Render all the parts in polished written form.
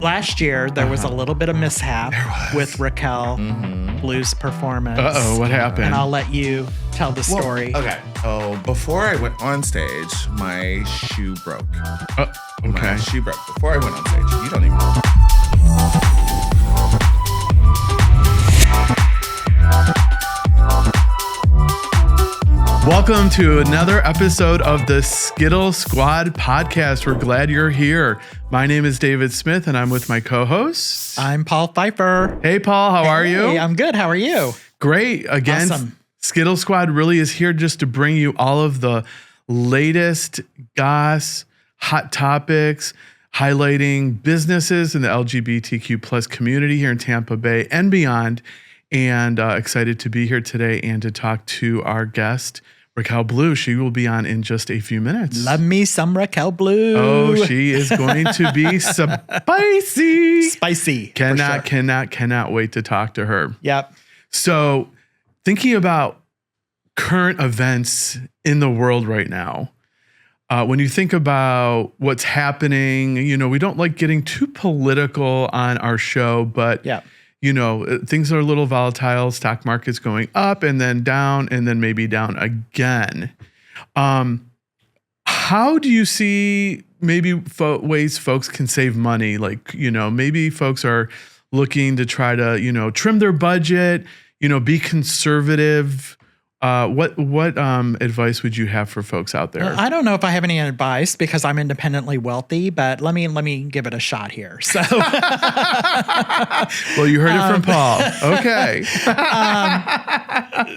Last year, there was a little bit of mishap with Raquel Blue's performance. Uh-oh, what happened? And I'll let you tell the story. Okay. Oh, before I went on stage, my shoe broke. Okay. My shoe broke before I went on stage. You don't even know. Welcome to another episode of the Skittle Squad podcast. We're glad you're here. My name is David Smith, and I'm with my co-host. I'm Paul Pfeiffer. Hey, Paul, how are you? Hey, I'm good. How are you? Great. Again, Awesome. Skittle Squad really is here just to bring you all of the latest goss, hot topics, highlighting businesses in the LGBTQ plus community here in Tampa Bay and beyond. And excited to be here today and to talk to our guest, Raquel Blue. She will be on in just a few minutes. Love me some Raquel Blue. Oh, she is going to be spicy. Spicy. Cannot wait to talk to her. Yep. So thinking about current events in the world right now, when you think about what's happening, you know, we don't like getting too political on our show, but Yep. you know, things are a little volatile. Stock market's going up and then down and then maybe down again. How do you see maybe ways folks can save money? Like, you know, maybe folks are looking to try to, you know, trim their budget, you know, be conservative. What advice would you have for folks out there? I don't know if I have any advice because I'm independently wealthy, but let me give it a shot here. So, Well, you heard it from Paul. Okay.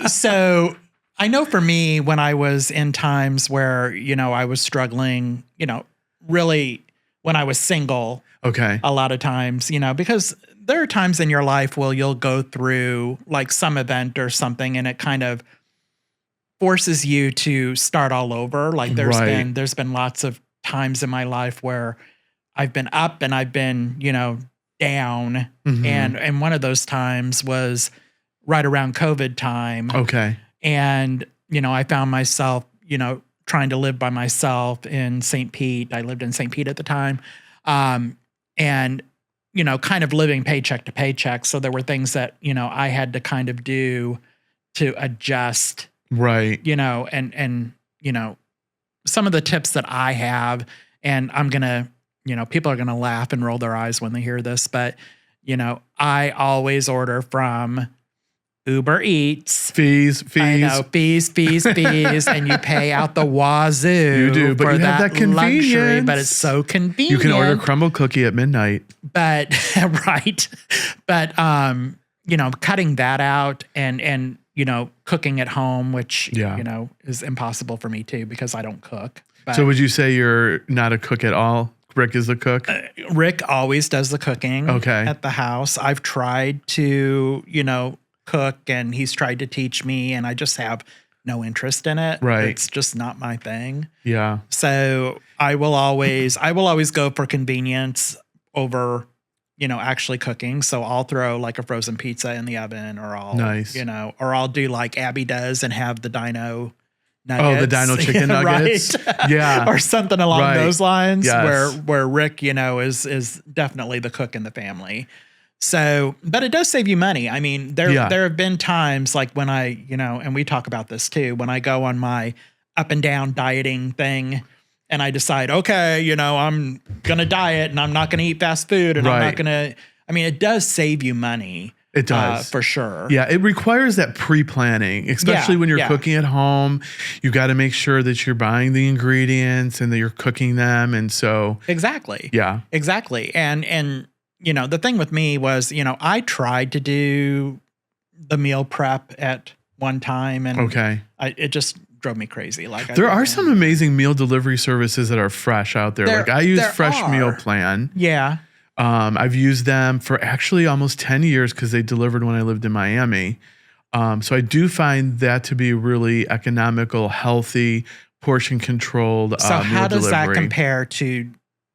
So I know for me, when I was in times where, you know, I was struggling, you know, really when I was single, Okay. a lot of times, you know, because there are times in your life where you'll go through like some event or something and it kind of forces you to start all over. Like there's been lots of times in my life where I've been up and I've been, you know, down. And one of those times was right around COVID time. Okay. And, you know, I found myself, you know, trying to live by myself in St. Pete. I lived in St. Pete at the time. And, you know, kind of living paycheck to paycheck. So there were things that, you know, I had to kind of do to adjust. Right. You know, and, you know, some of the tips that I have, and I'm going to, you know, people are going to laugh and roll their eyes when they hear this, but, you know, I always order from Uber Eats. Fees. I know, fees, and you pay out the wazoo. You do, but for you have that convenience. luxury, but it's so convenient. You can order crumble cookie at midnight. But, right. But, you know, cutting that out and, you know, cooking at home, which, you know, is impossible for me too, because I don't cook. But So would you say you're not a cook at all? Rick is the cook? Rick always does the cooking at the house. I've tried to, you know, cook and he's tried to teach me and I just have no interest in it. Right. It's just not my thing. Yeah. So I will always go for convenience over, you know, actually cooking. So I'll throw like a frozen pizza in the oven or you know, or I'll do like Abby does and have the dino nuggets. Oh, the dino chicken nuggets. Right. Yeah. Or something along those lines. Yes. Where Rick, you know, is definitely the cook in the family. So, but it does save you money. I mean, there have been times like when I, you know, and we talk about this too, when I go on my up and down dieting thing and I decide, okay, you know, I'm going to diet and I'm not going to eat fast food and I'm not going to, I mean, it does save you money. It does. For sure. Yeah, it requires that pre-planning, especially when you're cooking at home. You got to make sure that you're buying the ingredients and that you're cooking them. And so. Exactly. Yeah. Exactly. And, you know, the thing with me was, you know, I tried to do the meal prep at one time and it just drove me crazy. Like there are some amazing meal delivery services that are fresh out there. Like I use Fresh Meal Plan. Yeah. I've used them for actually almost 10 years because they delivered when I lived in Miami. So I do find that to be really economical, healthy, portion controlled. So how does that compare to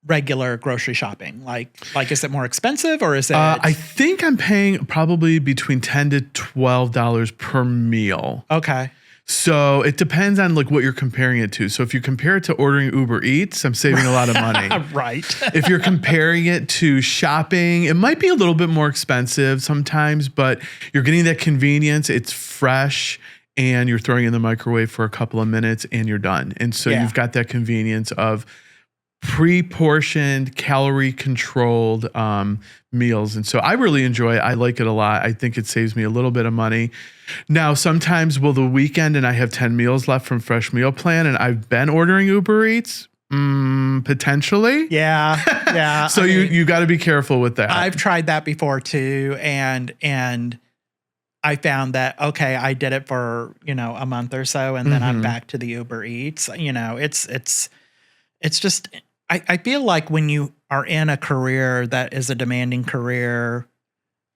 regular grocery shopping? Like is it more expensive or is it? I think I'm paying probably between $10 to $12 per meal. Okay. So it depends on like what you're comparing it to. So if you compare it to ordering Uber Eats, I'm saving a lot of money. Right. If you're comparing it to shopping, it might be a little bit more expensive sometimes, but you're getting that convenience. It's fresh and you're throwing it in the microwave for a couple of minutes and you're done. And so you've got that convenience of pre-portioned, calorie-controlled meals. And so I really enjoy it. I like it a lot. I think it saves me a little bit of money. Now, sometimes will the weekend and I have 10 meals left from Fresh Meal Plan and I've been ordering Uber Eats? Potentially. Yeah. Yeah. So you got to be careful with that. I've tried that before too. And I found that, okay, I did it for, a month or so and then I'm back to the Uber Eats. It's just, I feel like when you are in a career that is a demanding career,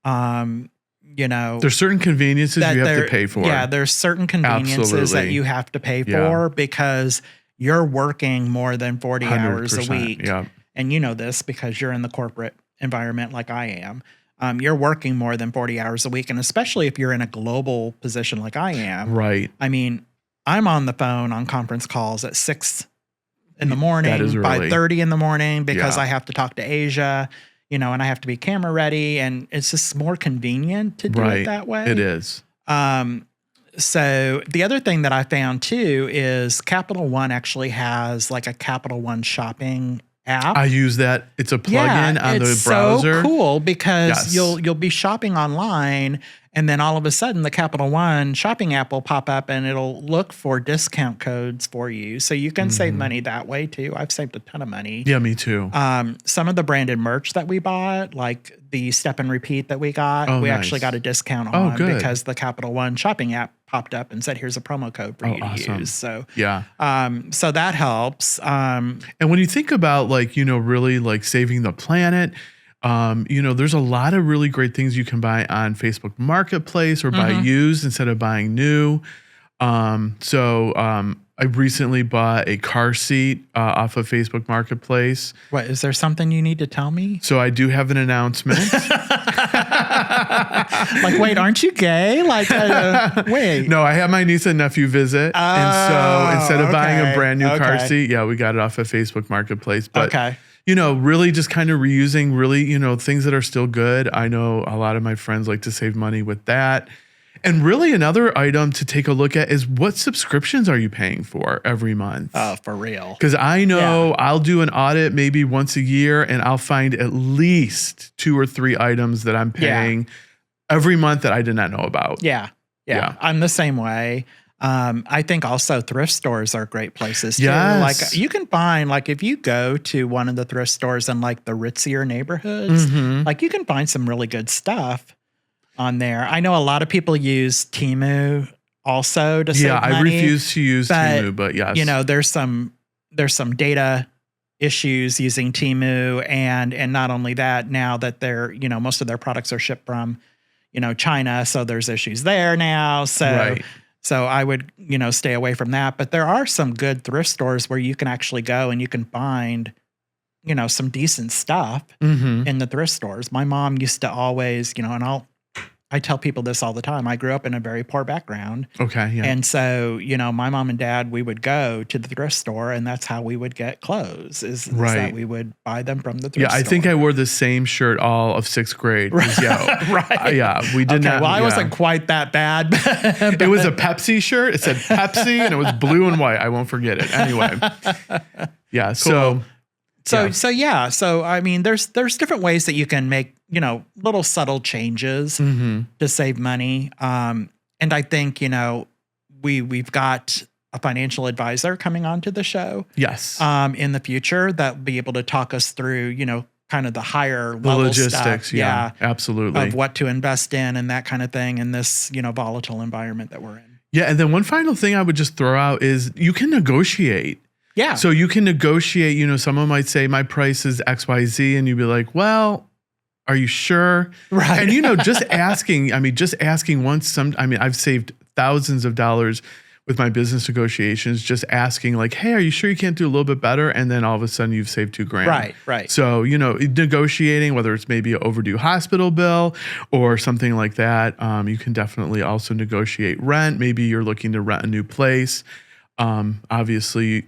there's certain conveniences you have to pay for. Yeah, there's certain conveniences that you have to pay for because you're working more than 40 hours a week. Yeah. And you know this because you're in the corporate environment like I am. You're working more than 40 hours a week. And especially if you're in a global position like I am. Right. I mean, I'm on the phone on conference calls at 6 in the morning, 5:30 in the morning because I have to talk to Asia, and I have to be camera ready. And it's just more convenient to do it that way. It is. So the other thing that I found too is Capital One actually has like a Capital One shopping app. I use that. It's a plugin on the browser. So cool because you'll be shopping online and then all of a sudden the Capital One shopping app will pop up and it'll look for discount codes for you. So you can save money that way too. I've saved a ton of money. Yeah, me too. Some of the branded merch that we bought, like the Step and Repeat that we got, we actually got a discount on because the Capital One shopping app popped up and said, here's a promo code for you to use. So, so that helps. And when you think about like, really like saving the planet, there's a lot of really great things you can buy on Facebook Marketplace or buy used instead of buying new. I recently bought a car seat off of Facebook Marketplace. What, is there something you need to tell me? So I do have an announcement. Like, wait, aren't you gay? Like, wait. No, I had my niece and nephew visit. And so instead of buying a brand new car seat, we got it off of Facebook Marketplace. But really just kind of reusing really, things that are still good. I know a lot of my friends like to save money with that. And really another item to take a look at is what subscriptions are you paying for every month? Oh, for real. Because I know I'll do an audit maybe once a year and I'll find at least 2 or 3 items that I'm paying every month that I did not know about. Yeah. I'm the same way. I think also thrift stores are great places too. Yes. Like you can find, like if you go to one of the thrift stores in like the ritzier neighborhoods, like you can find some really good stuff on there. I know a lot of people use Temu also to save money. I refuse to use Temu, but yes. There's some data issues using Temu and not only that, now that they're, most of their products are shipped from, China, so there's issues there now. So I would, stay away from that. But there are some good thrift stores where you can actually go and you can find, some decent stuff in the thrift stores. My mom used to always, and I tell people this all the time. I grew up in a very poor background. Okay. Yeah. And so, my mom and dad, we would go to the thrift store and that's how we would get clothes is that we would buy them from the thrift store. I think I wore the same shirt all of 6th grade. Right. We did not. Well, I wasn't quite that bad. It was a Pepsi shirt. It said Pepsi and it was blue and white. I won't forget it. Anyway. Yeah. Cool. So I mean, there's different ways that you can make, little subtle changes to save money. And I think, we've got a financial advisor coming onto the show. Yes. In the future that'll be able to talk us through, kind of the higher level logistics. Stuff, yeah, absolutely. Of what to invest in and that kind of thing in this, volatile environment that we're in. Yeah. And then one final thing I would just throw out is you can negotiate. Yeah. So you can negotiate, someone might say my price is XYZ and you'd be like, well, are you sure? Right. And, just asking once I've saved thousands of dollars with my business negotiations, just asking like, hey, are you sure you can't do a little bit better? And then all of a sudden you've saved $2,000. Right. So, negotiating, whether it's maybe an overdue hospital bill or something like that, you can definitely also negotiate rent. Maybe you're looking to rent a new place. Obviously,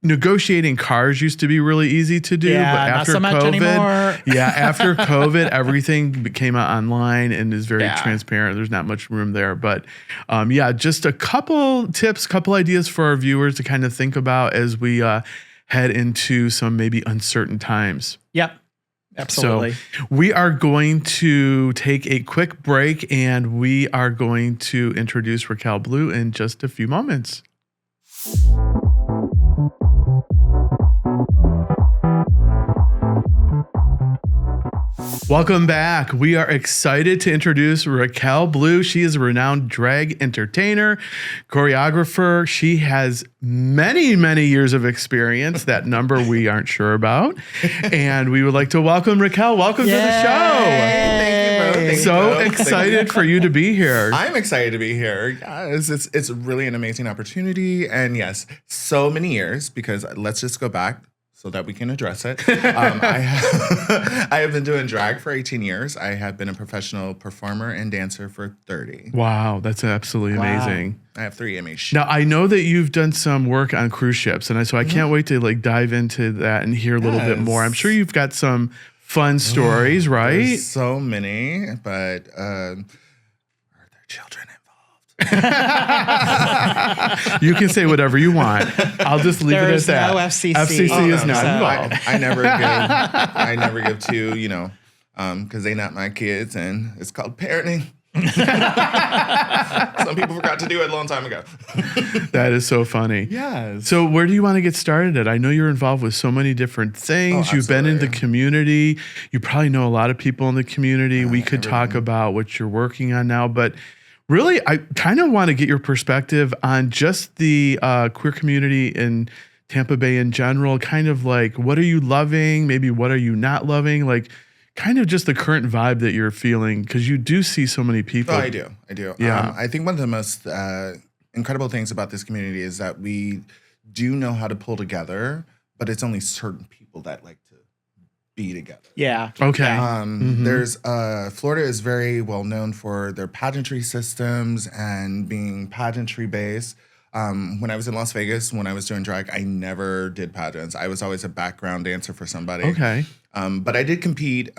negotiating cars used to be really easy to do, but after not so much anymore. After COVID, everything came out online and is very transparent. There's not much room there, but just a couple tips, couple ideas for our viewers to kind of think about as we head into some maybe uncertain times. Yep. Absolutely. So we are going to take a quick break and we are going to introduce Raquel Blue in just a few moments. Welcome back. We are excited to introduce Raquel Blue. She is a renowned drag entertainer, choreographer. She has many, many years of experience. That number we aren't sure about. And we would like to welcome Raquel. Welcome to the show. Thank you, So excited for you to be here. I'm excited to be here. Yes, it's really an amazing opportunity. And yes, so many years, because let's just go back so that we can address it. I have been doing drag for 18 years. I have been a professional performer and dancer for 30. Wow, that's absolutely amazing. I have 3 Emmys. Now, I know that you've done some work on cruise ships, and so I can't wait to dive into that and hear a little bit more. I'm sure you've got some fun stories, right? There's so many, but are there children involved? You can say whatever you want. I'll just leave it at that. No FCC. FCC is not involved. I never give to, because they're not my kids, and it's called parenting. Some people forgot to do it a long time ago. That is so funny. Yes. So where do you want to get started at? I know you're involved with so many different things. You've been in the community. You probably know a lot of people in the community. We could talk about what you're working on now, but really, I kind of want to get your perspective on just the queer community in Tampa Bay in general, kind of like, what are you loving? Maybe what are you not loving? Like, kind of just the current vibe that you're feeling, because you do see so many people. Oh, I do. Yeah. I think one of the most incredible things about this community is that we do know how to pull together, but it's only certain people that like to be together. Yeah. Okay. There's Florida is very well known for their pageantry systems and being pageantry based. When I was in Las Vegas, when I was doing drag, I never did pageants. I was always a background dancer for somebody. Okay. But I did compete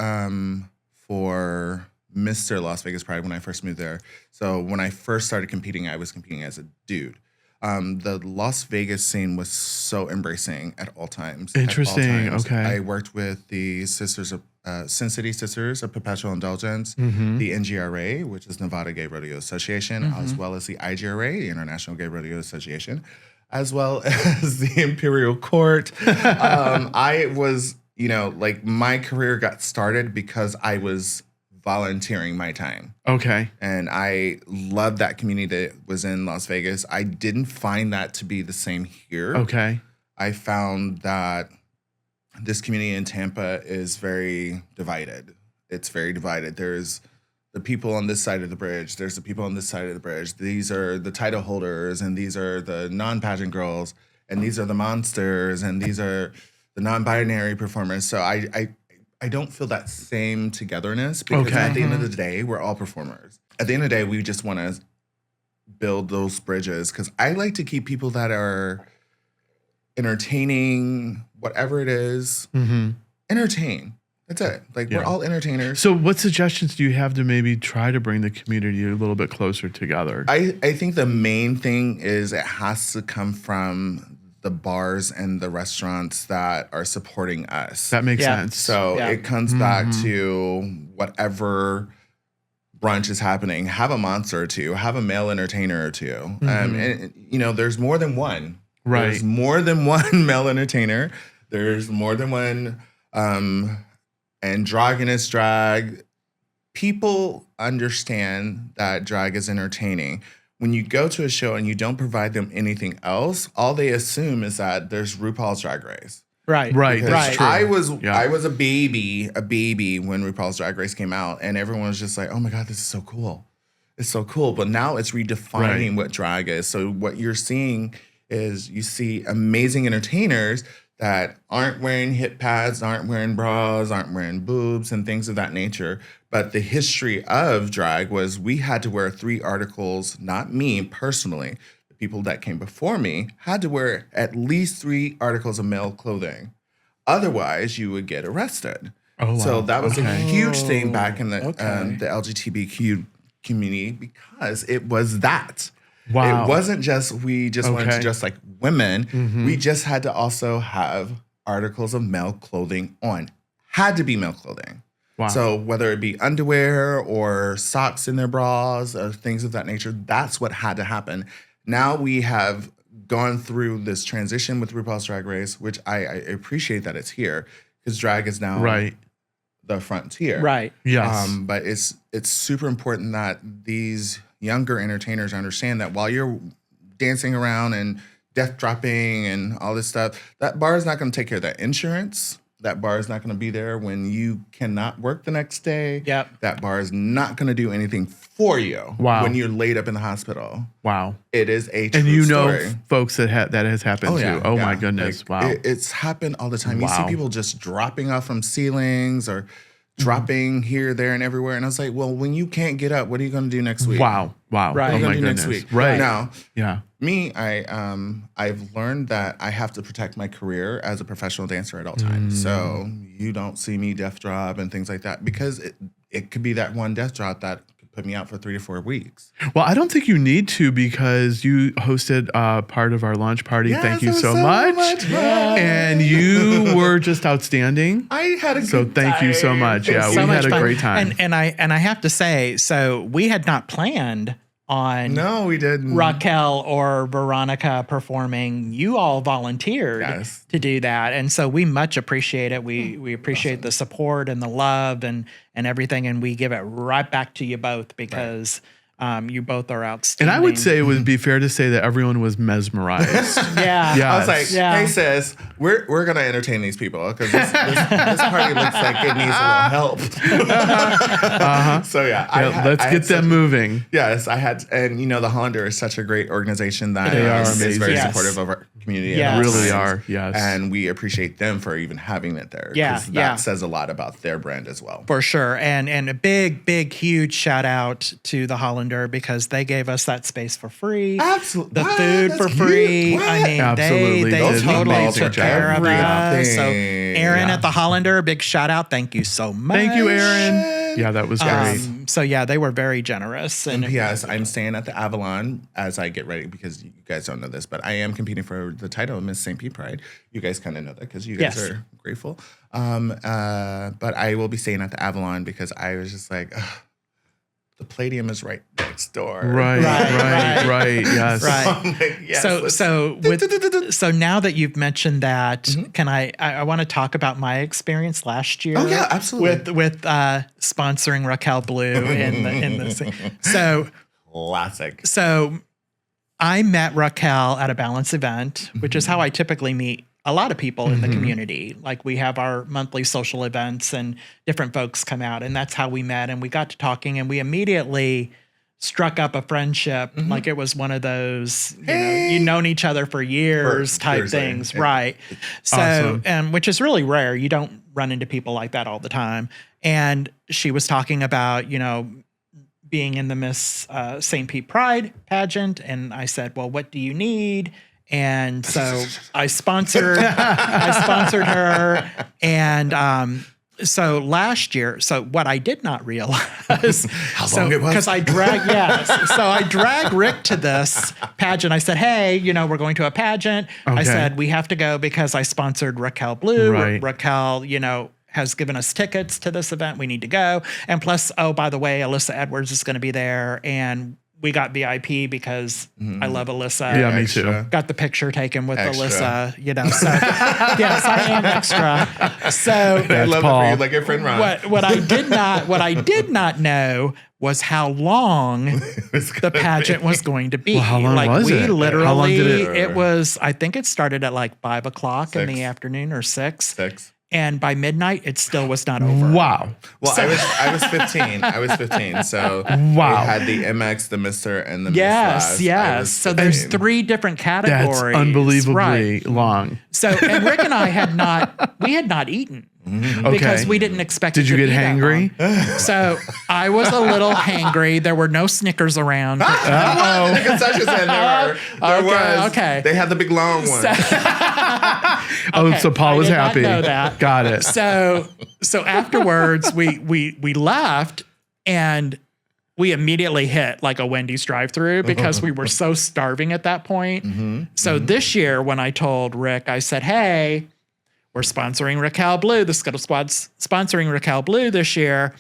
for Mr. Las Vegas Pride when I first moved there. So when I first started competing, I was competing as a dude. The Las Vegas scene was so embracing at all times. Interesting. Okay. I worked with the Sisters of Sin City Sisters of Perpetual Indulgence, the NGRA, which is Nevada Gay Rodeo Association, as well as the IGRA, the International Gay Rodeo Association, as well as the Imperial Court. I was, my career got started because I was volunteering my time. Okay. And I loved that community that was in Las Vegas. I didn't find that to be the same here. Okay. I found that this community in Tampa is very divided. It's very divided. There's the people on this side of the bridge. There's the people on this side of the bridge. These are the title holders, and these are the non-pageant girls, and these are the monsters, and these are the non-binary performers. So I don't feel that same togetherness, because at the end of the day, we're all performers. At the end of the day, we just want to build those bridges, because I like to keep people that are entertaining, whatever it is, entertain. That's it. We're all entertainers. So what suggestions do you have to maybe try to bring the community a little bit closer together? I think the main thing is it has to come from the bars and the restaurants that are supporting us. That makes sense. So it comes back to whatever brunch is happening. Have a monster or two. Have a male entertainer or two. And there's more than one. Right. There's more than one male entertainer. There's more than one androgynous drag. People understand that drag is entertaining. When you go to a show and you don't provide them anything else, all they assume is that there's RuPaul's Drag Race. Right. That's true. I was a baby when RuPaul's Drag Race came out, and everyone was just like, "Oh my God, this is so cool." is so cool. But now it's redefining what drag is. So what you're seeing is you see amazing entertainers that aren't wearing hip pads, aren't wearing bras, aren't wearing boobs and things of that nature. But the history of drag was we had to wear 3 articles, not me personally, the people that came before me had to wear at least 3 articles of male clothing. Otherwise, you would get arrested. Oh, wow. So that was a huge thing back in the LGBTQ community because it was that. Wow. It wasn't just we just wanted to dress like women. We just had to also have articles of male clothing on. Had to be male clothing. Wow. So whether it be underwear or socks in their bras or things of that nature, that's what had to happen. Now we have gone through this transition with RuPaul's Drag Race, which I appreciate that it's here because drag is now the frontier. Right. Yes. But it's super important that these younger entertainers understand that while you're dancing around and death dropping and all this stuff, that bar is not going to take care of that insurance. That bar is not going to be there when you cannot work the next day. Yep. That bar is not going to do anything for you when you're laid up in the hospital. Wow. It is a true and you story. know folks that has happened to. Oh my goodness. Like, wow. It's happened all the time. You see people just dropping off from ceilings or dropping here, there, and everywhere. And I was like, well, when you can't get up, what are you going to do next week? Wow. Right. What are you going to do next week? Right. Now, yeah. Me, I've learned that I have to protect my career as a professional dancer at all times. So you don't see me death drop and things like that because it could be that one death drop that could put me out for 3 to 4 weeks. Well, I don't think you need to because you hosted part of our launch party. Yes, thank you it was so much. And you were just outstanding. I had a good So thank you so much. Yeah, we had a great time. And I have to say, so we had not planned on No, we didn't. Raquel or Veronica performing. You all volunteered to do that. And so we much appreciate it. We appreciate the support and the love and everything. And we give it right back to you both because you both are outstanding. And I would say it would be fair to say that everyone was mesmerized. Yeah. I was like, hey, sis, we're going to entertain these people because this party looks like it needs a little help. So, let's get them moving. Yes, I had, and the Hollander is such a great organization that They are is amazing. very supportive of our community. Yes. Really are, yes. And we appreciate them for even having it there. Yeah, That says a lot about their brand as well. For sure. And a big, huge shout out to the Hollander because they gave us that space for free. Absolutely. The food for free. What? I mean, Absolutely. they Those totally amazing took care of us. everything. So Aaron at the Hollander, big shout out. Thank you so much. Thank you, Aaron. Yeah, that was great. So they were very generous. And P.S. I'm staying at the Avalon as I get ready because you guys don't know this, but I am competing for the title of Miss St. Pete Pride. You guys kind of know that because you guys are grateful. But I will be staying at the Avalon because I was just like, the Palladium is right next door. Right. Yes. Right. So I'm like, yes, So now that you've mentioned that, can I want to talk about my experience last year? Oh yeah, absolutely. With sponsoring Raquel Blue in this. So classic. So I met Raquel at a Balance event, which is how I typically meet a lot of people in the community. Like we have our monthly social events and different folks come out, and that's how we met. And we got to talking and we immediately struck up a friendship. Like it was one of those, you've known each other for years type things. Right. So, awesome. Which is really rare. You don't run into people like that all the time. And she was talking about, being in the Miss St. Pete Pride pageant. And I said, well, what do you need? And so I sponsored her. And so last year, so what I did not realize how long it was, because I dragged Rick to this pageant. I said, hey, we're going to a pageant. I said, we have to go because I sponsored Raquel Blue. Right. Raquel, has given us tickets to this event. We need to go. And plus, oh, by the way, Alyssa Edwards is going to be there. And we got VIP because I love Alyssa. Yeah, me too. Got the picture taken with Alyssa, So yes, I am extra. So I love Paul. it for you, like your friend Ron. What I did not know was how long the pageant was going to be. Well, how long was it? Literally, How long did it was. I think it started at like 5 o'clock in the afternoon or 6. And by midnight, it still was not over. Wow. Well, I was 15. I was 15. So Wow. we had the MX, the Mr., and the Miss Yes, last. yes. So there's 3 different categories. That's unbelievably Right. long. So, and Rick and I had not eaten because we didn't expect it Did you to get be that hangry? long. So I was a little hangry. There were no Snickers around. The concession stand there was. Okay. They had the big long one. So Paul was I did not happy. know that. Got it. So afterwards we left and we immediately hit like a Wendy's drive-through because we were so starving at that point. So this year when I told Rick, I said, hey, we're sponsoring Raquel Blue. The Skittle Squad's sponsoring Raquel Blue this year.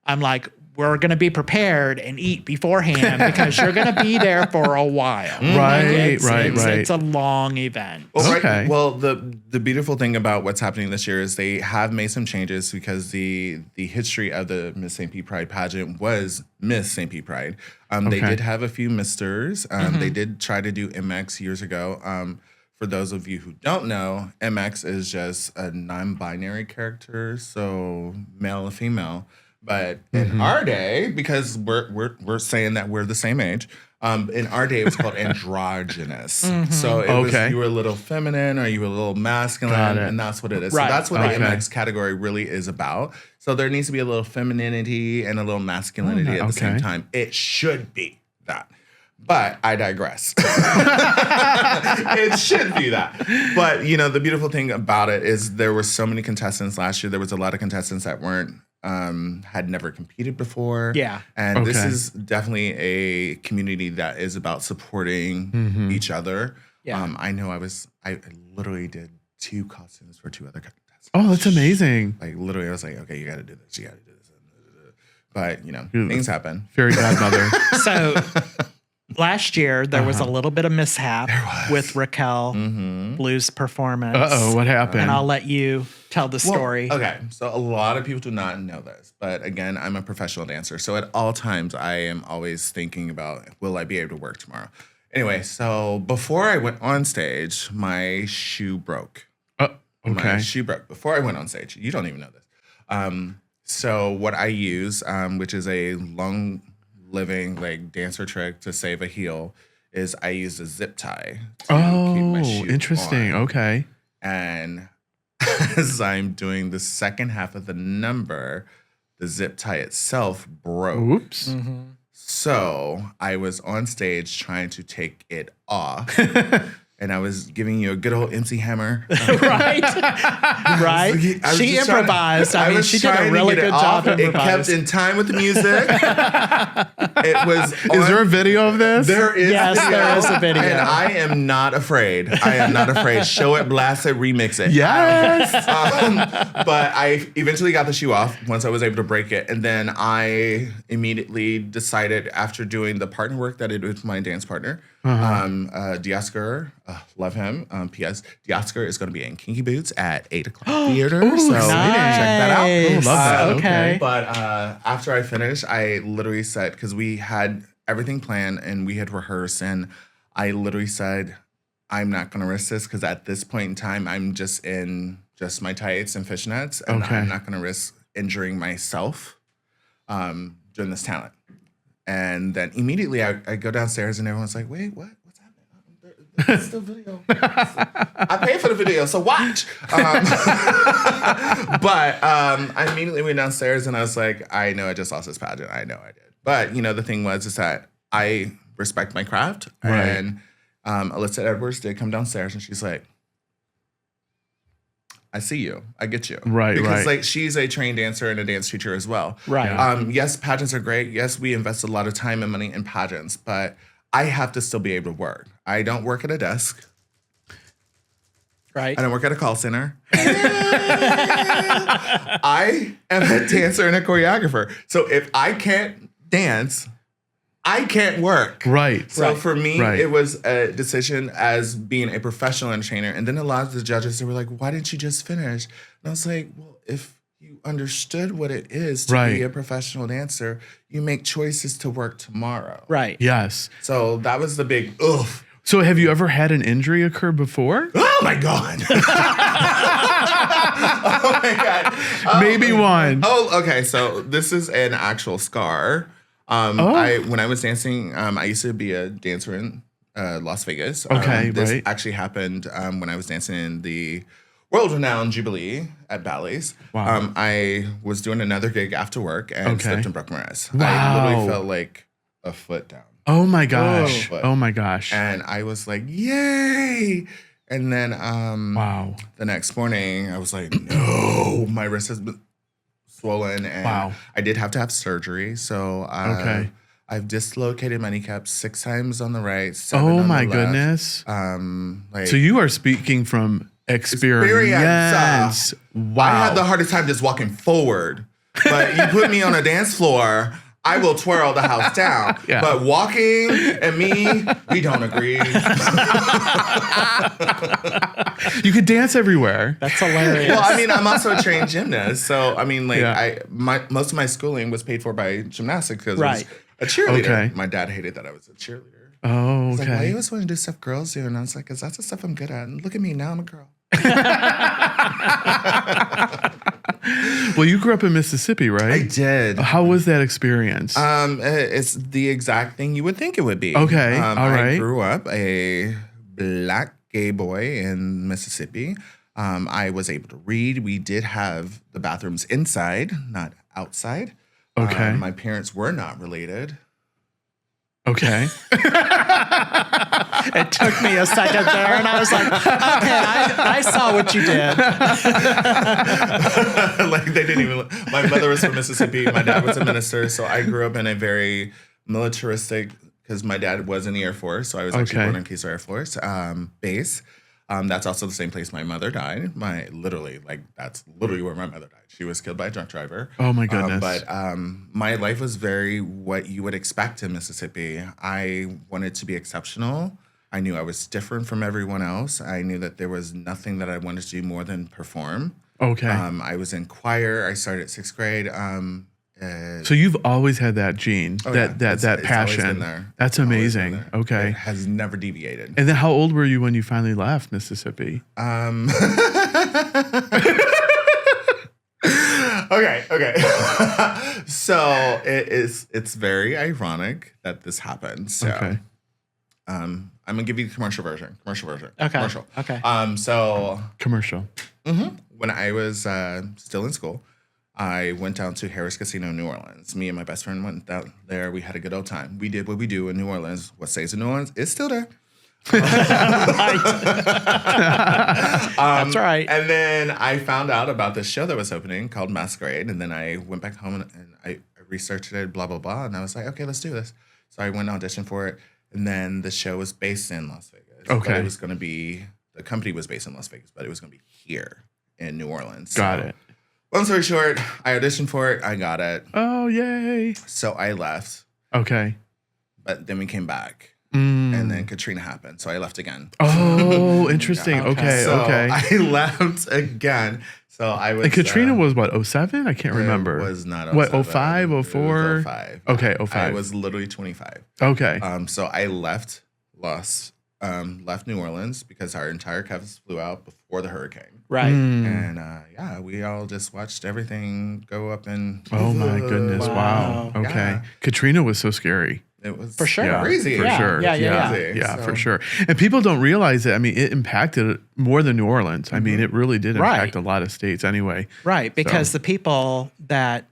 I'm like, we're going to be prepared and eat beforehand because you're going to be there for a while. Right, Like, right. It's a long event. Well, Okay. Well, the beautiful thing about what's happening this year is they have made some changes because the history of the Miss St. Pete Pride pageant was Miss St. Pete Pride. They did have a few misters. They did try to do MX years ago. For those of you who don't know, MX is just a non-binary character, so male or female. But in our day, because we're saying that we're the same age, in our day it was called androgynous. So it was you were a little feminine or you were a little masculine, and that's what it is. Right. So that's what the MX category really is about. So there needs to be a little femininity and a little masculinity at the same time. It should be that. But I digress. It should be that. But, you know, the beautiful thing about it is there were so many contestants last year. There was a lot of contestants that weren't had never competed before. Yeah. And this is definitely a community that is about supporting each other. Yeah. I know I literally did 2 costumes for 2 other contestants. Oh, that's amazing. Like literally I was like, okay, you got to do this. You got to do this. But, you know, things happen. Fairy godmother. So last year there was a little bit of mishap with Raquel Blue's performance. What happened? And I'll let you tell the story. Well, okay, so a lot of people do not know this, but again, I'm a professional dancer. So at all times, I am always thinking about, will I be able to work tomorrow? Anyway, so before I went on stage, my shoe broke. My shoe broke before I went on stage. You don't even know this. So what I use, which is a long living like dancer trick to save a heel, is I use a zip tie to keep my shoe interesting. on. Okay. And as I'm doing the second half of the number, the zip tie itself broke. Oops. So I was on stage trying to take it off. And I was giving you a good old MC Hammer. Right? Right? She improvised. I mean, she did a really good job It kept improvising. in time with the music. It was. Is there a video of this? There is. Yes, there is a video. And I am not afraid. I am not afraid. Show it, blast it, remix it. Yes. But I eventually got the shoe off once I was able to break it. And then I immediately decided, after doing the partner work that I did with my dance partner, 𝘊𝐿𝐿, love him. P.S. 𝘊𝐿𝐿 is going to be in Kinky Boots at 8 o'clock theater. So check that out. Oh, love that. Okay. But after I finished, I literally said, because we had everything planned and we had rehearsed, and I literally said, I'm not going to risk this because at this point in time, I'm just in just my tights and fishnets, and I'm not going to risk injuring myself doing this talent. And then immediately I go downstairs and everyone's like, wait, what? What's happening? There's still video. I paid for the video, so watch. But I immediately went downstairs and I was like, I know I just lost this pageant. I know I did. But, you know, the thing was is that I respect my craft. Right. And Alyssa Edwards did come downstairs and she's like, I see you. I get you. Right, because right. like she's a trained dancer and a dance teacher as well. Right. Yes, pageants are great. Yes, we invest a lot of time and money in pageants, but I have to still be able to work. I don't work at a desk. Right. I don't work at a call center. I am a dancer and a choreographer. So if I can't dance, I can't work. Right. So for me, it was a decision as being a professional entertainer. And then a lot of the judges, they were like, why didn't you just finish? And I was like, well, if you understood what it is to be a professional dancer, you make choices to work tomorrow. Right. Yes. So that was the big oof. So have you ever had an injury occur before? Oh my God. Oh Oh my God. Maybe one. Oh, okay. So this is an actual scar. When I was dancing, I used to be a dancer in Las Vegas. This actually happened when I was dancing in the world-renowned Jubilee at Bally's. Wow. I was doing another gig after work and slipped and broke my wrist. Wow. I literally felt like a foot down. Oh my gosh. Oh my gosh. And I was like, yay. And then the next morning, I was like, no, my wrist has been swollen. And I did have to have surgery. So I've dislocated my kneecaps 6 times on the right, 7 on the left. Goodness. So you are speaking from experience. Wow. I had the hardest time just walking forward. But you put me on a dance floor, I will twirl the house down. But walking and me, we don't agree. You could dance everywhere. That's hilarious. Well, I mean, I'm also a trained gymnast. So, I mean, like, most of my schooling was paid for by gymnastics because I was a cheerleader. Okay. My dad hated that I was a cheerleader. Oh, He's okay. like, why you always want to do stuff girls do? And I was like, because that's the stuff I'm good at. And look at me, now I'm a girl. Well, you grew up in Mississippi, right? I did. How was that experience? It's the exact thing you would think it would be. Okay, all right. I grew up a black gay boy in Mississippi. I was able to read. We did have the bathrooms inside, not outside. Okay. My parents were not related. Okay. It took me a second there, and I was like, okay, I saw what you did. Like, they didn't even... My mother was from Mississippi. My dad was a minister, so I grew up in a very militaristic... Because my dad was in the Air Force, so I was actually born in Case Air Force base. That's also the same place my mother died. That's literally where my mother died. She was killed by a drunk driver. Oh my goodness. But my life was very what you would expect in Mississippi. I wanted to be exceptional. I knew I was different from everyone else. I knew that there was nothing that I wanted to do more than perform. Okay. I was in choir. I started 6th grade. So you've always had that gene, that passion. Always been there. That's amazing. Okay. It has never deviated. And then how old were you when you finally left Mississippi? Okay. So it's very ironic that this happened. So I'm gonna give you the commercial version. Okay. Commercial. Okay. Commercial. When I was still in school, I went down to Harrah's Casino in New Orleans. Me and my best friend went down there. We had a good old time. We did what we do in New Orleans. What stays in New Orleans is still there. That's right. And then I found out about this show that was opening called Masquerade. And then I went back home and I researched it, blah, blah, blah. And I was like, okay, let's do this. So I went and auditioned for it. And then the show was based in Las Vegas. Okay. But it was going to be, the company was based in Las Vegas, but it was going to be here in New Orleans. Got it. Long story short, I auditioned for it. I got it. Oh, yay. So I left. Okay. But then we came back. And then Katrina happened. So I left again. Oh, interesting. Okay. So okay. I left again. So I was. And Katrina was what, 07? I can't remember. It was not 07. What, 05, 04? 05. Okay, 05. I was literally 25. Okay. So I left New Orleans because our entire cast flew out before the hurricane. Right. And we all just watched everything go up and. Oh my goodness! Wow. Okay. Yeah. Katrina was so scary. It was for sure crazy. For sure. Yeah, for sure. And people don't realize it. I mean, it impacted more than New Orleans. I mean, it really did impact a lot of states anyway. Right. Because the people that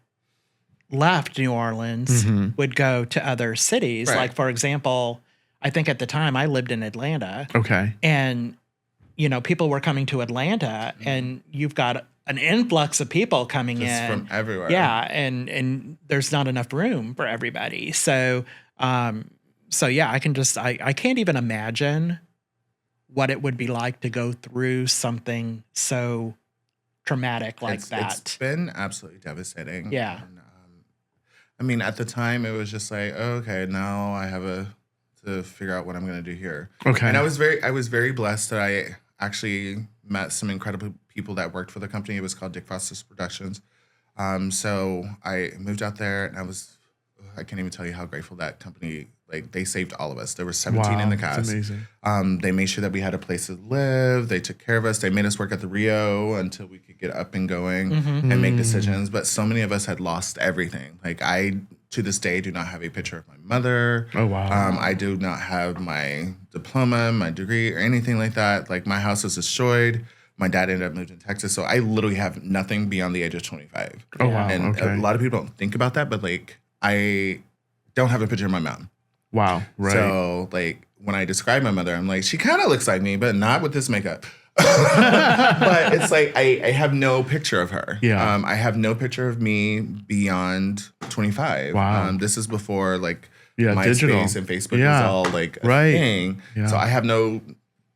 left New Orleans would go to other cities. Right. Like, for example, I think at the time I lived in Atlanta. Okay. And, people were coming to Atlanta and you've got an influx of people coming Just in from everywhere. Yeah. And there's not enough room for everybody. So I can't even imagine what it would be like to go through something so traumatic like that. It's been absolutely devastating. Yeah. And, at the time it was just like, okay, now I have to figure out what I'm going to do here. Okay. And I was very blessed that I actually met some incredible people that worked for the company. It was called Dick Foster's Productions. So I moved out there and I I can't even tell you how grateful that company, like they saved all of us. There were 17 in the cast. That's amazing. They made sure that we had a place to live. They took care of us. They made us work at the Rio until we could get up and going and make decisions. But so many of us had lost everything. Like I, to this day, do not have a picture of my mother. Oh, wow. I do not have my diploma, my degree, or anything like that. Like my house was destroyed. My dad ended up moving to Texas. So I literally have nothing beyond the age of 25. Oh, wow. And a lot of people don't think about that, but like I don't have a picture of my mom. Wow. Right. So like when I describe my mother, I'm like, she kind of looks like me, but not with this makeup. But it's like I have no picture of her. Yeah. I have no picture of me beyond 25. Wow. This is before like digital. MySpace and Facebook was all like a thing. Yeah. So I have no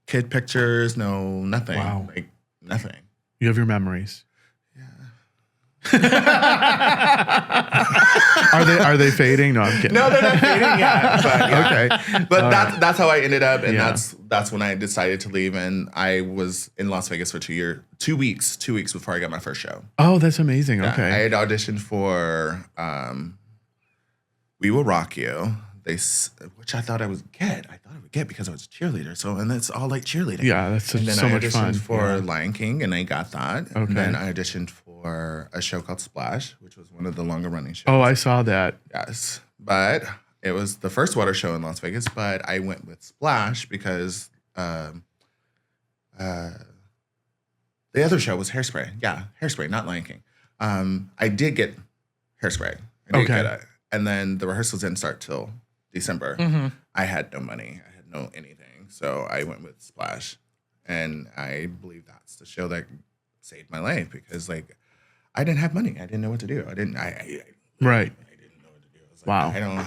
kid pictures, no nothing. Wow. Like nothing. You have your memories. Are they fading? No, I'm kidding. No, they're not fading yet. But yeah. Okay. But that's how I ended up, and that's when I decided to leave. And I was in Las Vegas for 2 weeks before I got my first show. Oh, that's amazing. Yeah, Okay. I had auditioned for We Will Rock You. Which I thought I would get. I thought I would get because I was a cheerleader. So, and it's all like cheerleading. Yeah, that's so much fun. And then I auditioned for Lion King, and I got that. Okay. And then I auditioned for a show called Splash, which was one of the longer running shows. Oh, I saw that. Yes. But it was the first water show in Las Vegas, but I went with Splash because the other show was Hairspray. Yeah, Hairspray, not Lion King. I did get Hairspray. I did get it. And then the rehearsals didn't start till December. I had no money. I had no anything. So I went with Splash. And I believe that's the show that saved my life because like I didn't have money. I didn't know what to do. I didn't know what to do. I was like,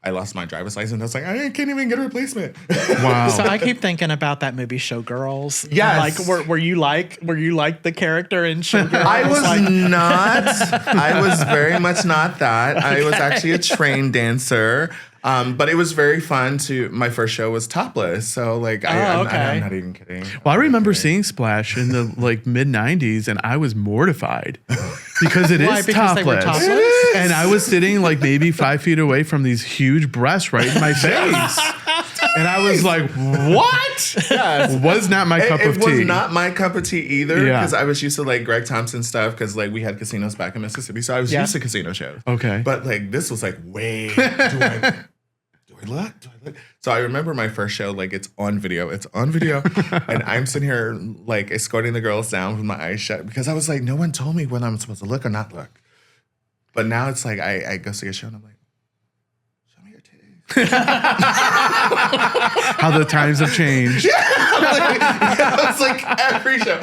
I lost my driver's license. I was like, I can't even get a replacement. Wow. So I keep thinking about that movie Showgirls. Yes. Like were you like the character in Showgirls? I was not. I was very much not that. Okay. I was actually a trained dancer. But it was very fun my first show was topless. So like, I'm not even kidding. Well, I remember seeing Splash in the like mid 90s and I was mortified because it is topless. They were topless? And I was sitting like maybe 5 feet away from these huge breasts right in my face. And I was like, what? Yes. Was not my cup of tea. It was not my cup of tea either because I was used to like Greg Thompson stuff because like we had casinos back in Mississippi. So I was used to casino shows. Okay. But like this was like, wait, do I look? So I remember my first show, like it's on video. And I'm sitting here like escorting the girls down with my eyes shut because I was like, no one told me whether I'm supposed to look or not look. But now it's like I go see a show and I'm like, show me your titties. How the times have changed. It's like every show.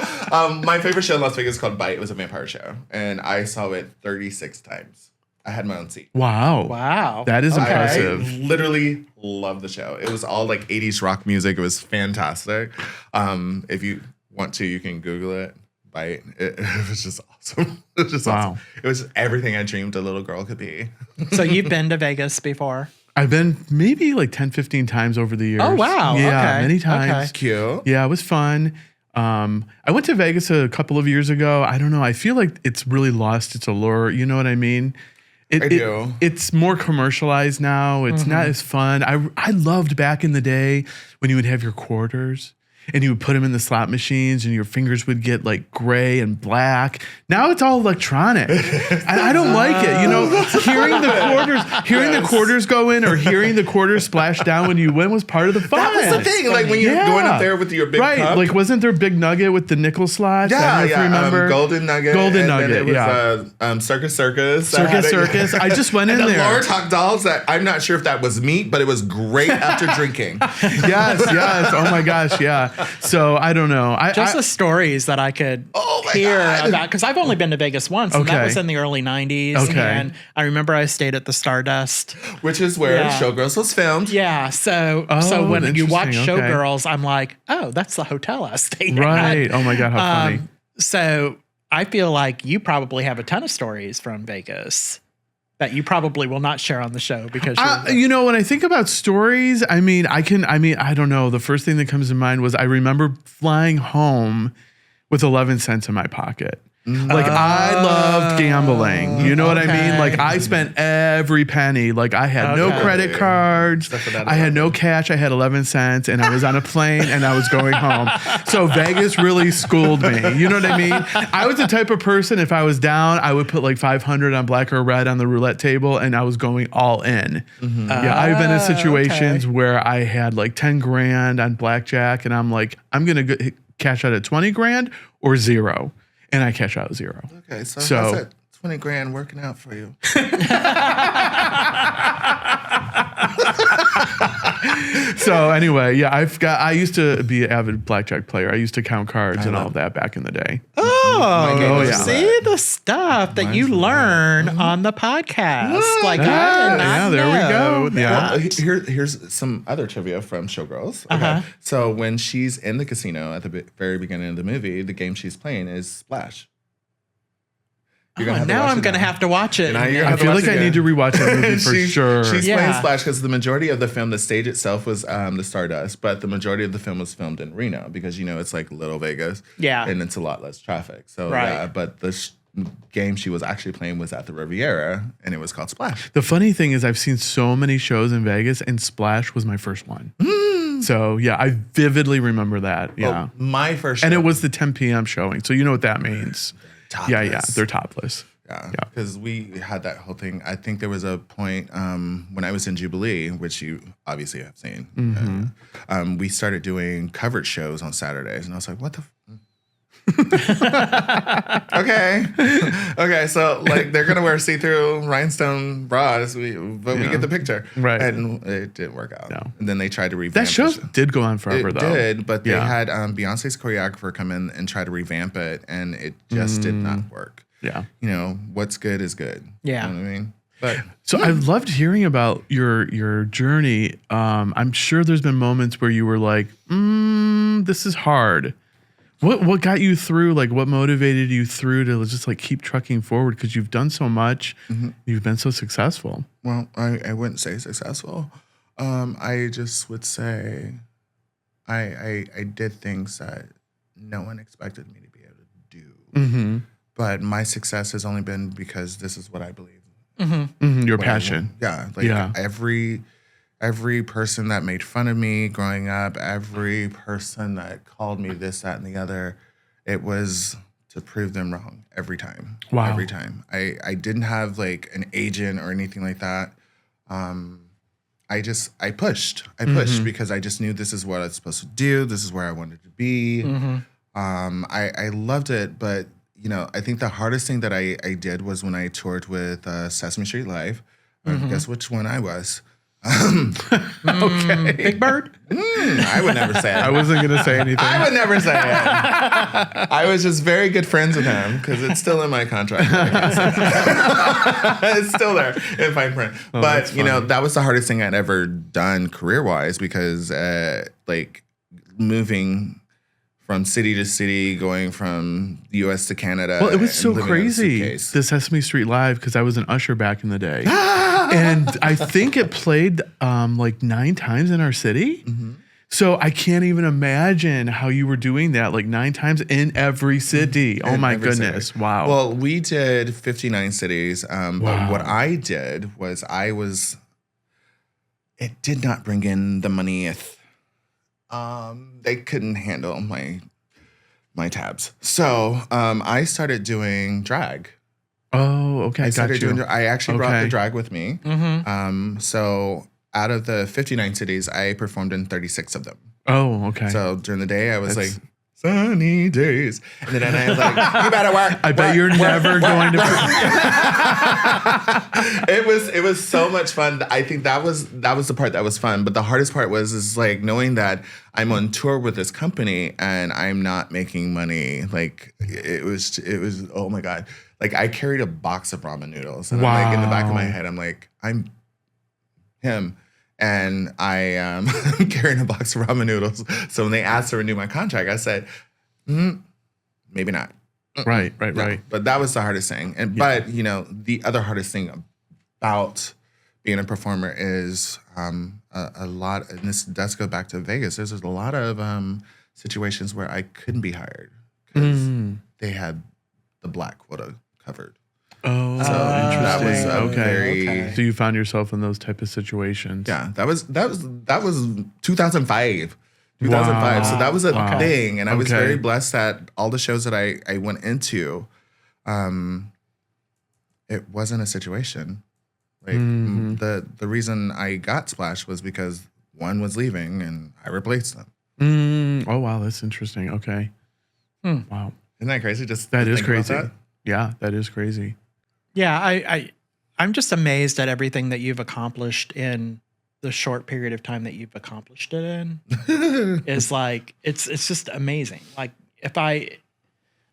My favorite show in Las Vegas is called Bite. It was a vampire show. And I saw it 36 times. I had my own seat. Wow. That is impressive. I literally love the show. It was all like 80s rock music. It was fantastic. If you want to, you can Google it. Bite. It was just awesome. It was just awesome. It was everything I dreamed a little girl could be. So you've been to Vegas before? I've been maybe like 10, 15 times over the years. Oh, wow. Yeah, many times. Okay. Cute. Yeah, it was fun. I went to Vegas a couple of years ago. I don't know. I feel like it's really lost its allure. You know what I mean? I do. It's more commercialized now. It's not as fun. I loved back in the day when you would have your quarters and you would put them in the slot machines and your fingers would get like gray and black. Now it's all electronic. And I don't like it. You know, hearing the quarters go in or hearing the quarters splash down when you win was part of the fun. That was the thing. Like when you're going up there with your big cup. Like wasn't there Big Nugget with the nickel slots? I don't know if you remember. Golden Nugget. Golden Nugget, then it was Circus. Circus. I just went in there. Laura Talk Dolls, that I'm not sure if that was meat, but it was great after drinking. Yes. Oh my gosh, yeah. So I don't know. The stories that I could hear about, because I've only been to Vegas once, and that was in the early 90s. Okay. And I remember I stayed at the Stardust, which is where Showgirls was filmed. Yeah. So when you watch Showgirls, I'm like, oh, that's the hotel I stayed at. Right. Oh my God, how funny. So I feel like you probably have a ton of stories from Vegas that you probably will not share on the show because when I think about stories, I don't know. The first thing that comes to mind was I remember flying home with 11 cents in my pocket. Like I loved gambling. You know what I mean? Like I spent every penny. Like I had no credit cards. I had no cash. I had 11 cents and I was on a plane and I was going home. So Vegas really schooled me. You know what I mean? I was the type of person, if I was down, I would put like 500 on black or red on the roulette table and I was going all in. Yeah, I've been in situations where I had like 10 grand on blackjack and I'm like, I'm going to cash out at 20 grand or zero. And I cash out 0. Okay, so how's that 20 grand working out for you? So anyway, yeah, I used to be an avid blackjack player. I used to count cards and all of that back in the day. Oh, yeah. See the stuff that you learn on the podcast. Like, I did not there know we go. that. Well, here's some other trivia from Showgirls. Okay. So when she's in the casino at the very beginning of the movie, the game she's playing is Splash. Now I'm going to have to watch it. I feel like I need to rewatch that movie for sure. She's playing Splash because the majority of the film, the stage itself was the Stardust, but the majority of the film was filmed in Reno because, it's like Little Vegas. Yeah. And it's a lot less traffic. So, but the game she was actually playing was at the Riviera and it was called Splash. The funny thing is I've seen so many shows in Vegas and Splash was my first one. So, yeah, I vividly remember that. Yeah. Well, my first And it was the 10 p.m. showing. So, you know what that means. Topless. Yeah, they're topless. Yeah, because we had that whole thing. I think there was a point when I was in Jubilee, which you obviously have seen. We started doing coverage shows on Saturdays, and I was like, "What the?" Okay. So like they're gonna wear see-through rhinestone bras, but we get the picture, right? And it didn't work out. No. And then they tried to revamp that show. Did go on forever, it though. It did, but they had Beyonce's choreographer come in and try to revamp it, and it just did not work. Yeah. What's good is good. Yeah. You know what I mean? But so I loved hearing about your journey. I'm sure there's been moments where you were like, this is hard. What got you through? Like, what motivated you through to just like keep trucking forward? Because you've done so much. You've been so successful. Well, I wouldn't say successful. I just would say I did things that no one expected me to be able to do. But my success has only been because this is what I believe. Your passion. Every person that made fun of me growing up, every person that called me this, that, and the other, it was to prove them wrong every time. Wow. Every time. I didn't have like an agent or anything like that. I pushed because I just knew this is what I was supposed to do. This is where I wanted to be. I loved it, but I think the hardest thing that I did was when I toured with Sesame Street Live. Guess which one I was? Okay. Big Bird? I would never say it. I wasn't going to say anything. I would never say it. I was just very good friends with him because it's still in my contract. It's still there in fine print. But, that was the hardest thing I'd ever done career-wise because, moving from city to city, going from the U.S. to Canada. Well, it was so crazy, the Sesame Street Live, because I was an usher back in the day. And I think it played like 9 times in our city. So I can't even imagine how you were doing that, like 9 times in every city. Oh my goodness. City. Wow. Well, we did 59 cities. But what I did was it did not bring in the money. They couldn't handle my tabs. So I started doing drag. Oh, okay. I actually brought the drag with me. So out of the 59 cities, I performed in 36 of them. Oh, okay. So during the day, I was like, sunny days. And then I was like, you better work. I bet you're never going to. It was so much fun. I think that was the part that was fun. But the hardest part was like knowing that I'm on tour with this company and I'm not making money. Like it was oh my God. Like I carried a box of ramen noodles and I'm like in the back of my head, I'm like, I'm him. And I am carrying a box of ramen noodles. So when they asked to renew my contract, I said, maybe not. Right. But that was the hardest thing. But the other hardest thing about being a performer is a lot, and this does go back to Vegas, there's a lot of situations where I couldn't be hired because they had the black quota covered. Oh, So that was interesting. a Okay. very So you found yourself in those type of situations. yeah. That was 2005. 2005. Wow. So that was a Wow. thing, and I was Okay. very blessed that all the shows that I went into, it wasn't a situation. Like Mhm. the reason I got Splash was because one was leaving and I replaced them. Oh wow, that's interesting. Okay. Wow, Isn't that crazy? Just that to is think about crazy. that? Yeah, that is crazy. Yeah, I'm just amazed at everything that you've accomplished in the short period of time that you've accomplished it in. Is like it's just amazing. Like if I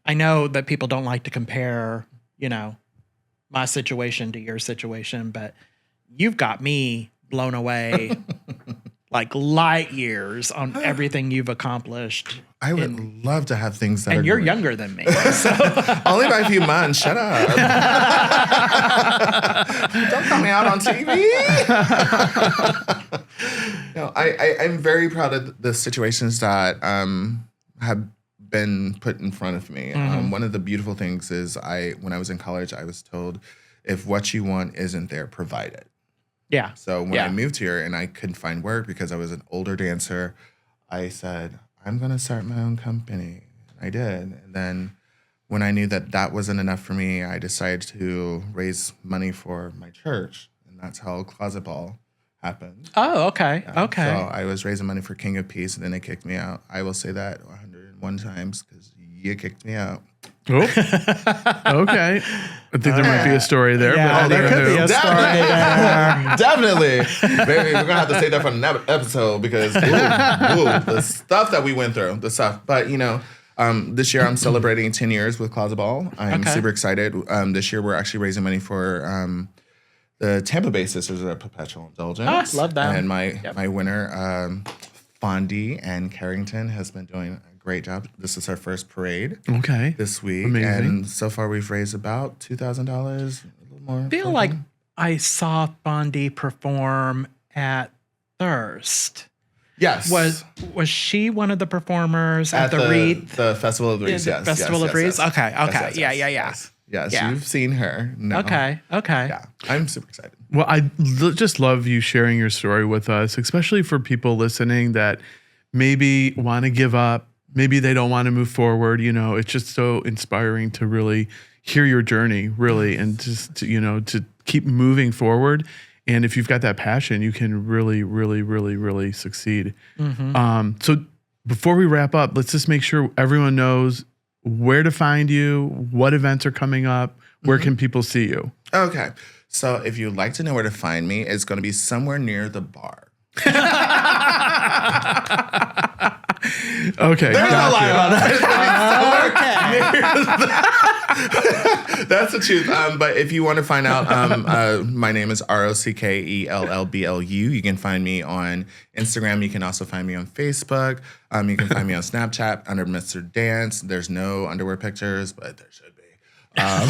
know that people don't like to compare, my situation to your situation, but you've got me blown away like light years on everything you've accomplished. I would love to have things that And are you're going- younger than me. So Only by a few months. Shut up. Don't call me out on TV. No, I'm very proud of the situations that have been put in front of me. One of the beautiful things is when I was in college, I was told, if what you want isn't there, provide it. yeah. So when I moved here and I couldn't find work because I was an older dancer, I said, I'm going to start my own company. I did. And then when I knew that that wasn't enough for me, I decided to raise money for my church. And that's how Closet Ball happened. Oh, okay. Yeah. Okay. So I was raising money for King of Peace, and then they kicked me out. I will say that 101 times because you kicked me out. Oh, okay. I think there might be a story there. Yeah, but there could be a story there. Definitely. Baby, we're going to have to say that for another episode because the stuff that we went through, the stuff. But, this year I'm celebrating 10 years with Closet Ball. I'm Okay. super excited. This year we're actually raising money for the Tampa Bay Sisters of Perpetual Indulgence. Love that. And my winner, Fondi and Carrington, has been doing a great job. This is our first parade Okay. this week. Amazing. And so far we've raised about $2,000, a little more. I feel like I saw Bondi perform at Thirst. Yes. Was she one of the performers at, the the Wreath? The Festival of the Wreath, The yes. Festival of Wreaths? Okay, okay. Yeah. Yes, Yeah. you've seen her. No. Okay. Yeah, I'm super excited. Well, just love you sharing your story with us, especially for people listening that maybe want to give up. Maybe they don't want to move forward. It's just so inspiring to really hear your journey, really, and just to keep moving forward. And if you've got that passion, you can really, really, really, really succeed. So before we wrap up, let's just make sure everyone knows where to find you, what events are coming up, where can people see you? Okay, so if you'd like to know where to find me, it's going to be somewhere near the bar. Okay. There's no lie about that. Okay. That's the truth. But if you want to find out, my name is ROCKELLBLU. You can find me on Instagram. You can also find me on Facebook. You can find me on Snapchat under Mr. Dance. There's no underwear pictures, but there should be. But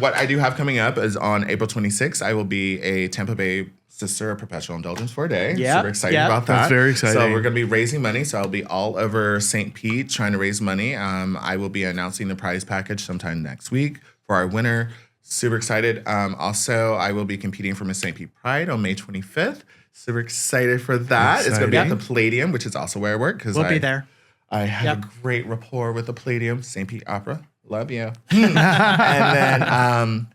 what I do have coming up is on April 26th, I will be a Tampa Bay Sister of Perpetual Indulgence for a day. Yep, Super excited yep. about that. That's very exciting. So we're going to be raising money. So I'll be all over St. Pete trying to raise money. I will be announcing the prize package sometime next week for our winner. Super excited. Also, I will be competing for Miss St. Pete Pride on May 25th. Super excited for that. It's going to be at the Palladium, which is also where I work. We'll be there. I have a great rapport with the Palladium, St. Pete Opera. Love you. And then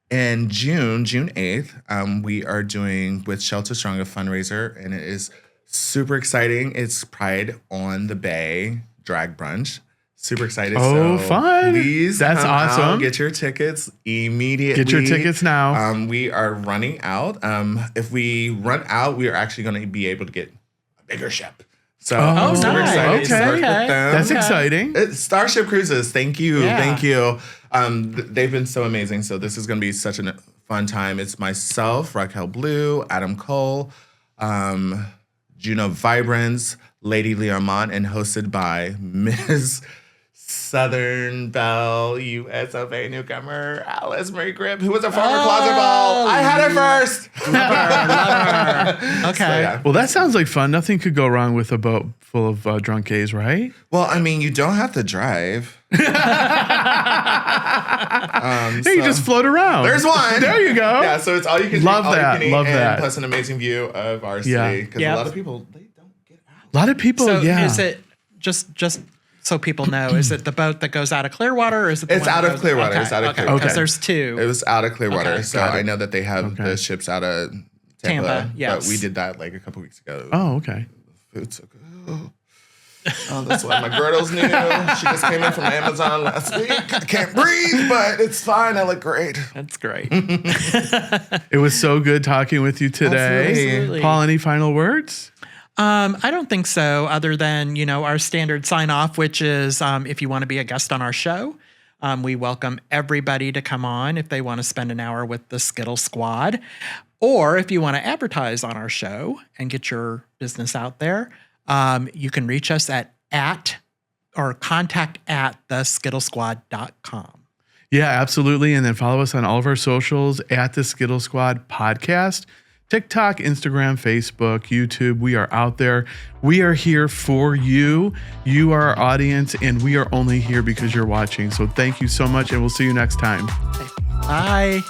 in June 8th, we are doing with Shelter Strong a fundraiser, and it is super exciting. It's Pride on the Bay drag brunch. Super excited. Oh, so fun. Please That's come out, awesome. get your tickets immediately. Get your tickets now. We are running out. If we run out, we are actually going to be able to get a bigger ship. So I'm super nice. excited to work with Okay. them. That's exciting. It's Starship Cruises. Thank you. Yeah. Thank you. They've been so amazing. So this is going to be such a fun time. It's myself, Raquel Blue, Adam Cole, Juno Vibrance, Lady Learmont, and hosted by Ms. Southern Belle, U.S. of A. newcomer, Alice Marie Grip, who was a former Closet Ball. I had her first. Love her. Okay. So, yeah. Well, that sounds like fun. Nothing could go wrong with about full of drunk gays, right? Well, I mean, you don't have to drive. Hey, you just float around. There's one. There you go. Yeah, so it's all you can Love drink, that. all you can eat, Love and that. plus an amazing view of our city. Because a lot of people, they don't get out. A lot of people, So yeah. is it just so people know, is it the boat that goes out of Clearwater or is it the It's one out that of goes- Clearwater. Okay, It's out of okay, Clearwater. because Okay. there's two. It was out of Clearwater. Okay, So got it. I know that they have the ships out of Tampa. yes. But we did that like a couple weeks ago. Oh, okay. Food's so good. Oh, that's why my girdle's new. She just came in from Amazon last week. I can't breathe, but it's fine. I look great. That's great. It was so good talking with you today. Absolutely. Paul, any final words? I don't think so, other than, our standard sign off, which is if you want to be a guest on our show, we welcome everybody to come on if they want to spend an hour with the Skittle Squad. Or if you want to advertise on our show and get your business out there, you can reach us at contact@theskittlesquad.com. Yeah, absolutely. And then follow us on all of our socials at the Skittle Squad Podcast. TikTok, Instagram, Facebook, YouTube. We are out there. We are here for you. You are our audience, and we are only here because you're watching. So thank you so much, and we'll see you next time. Bye.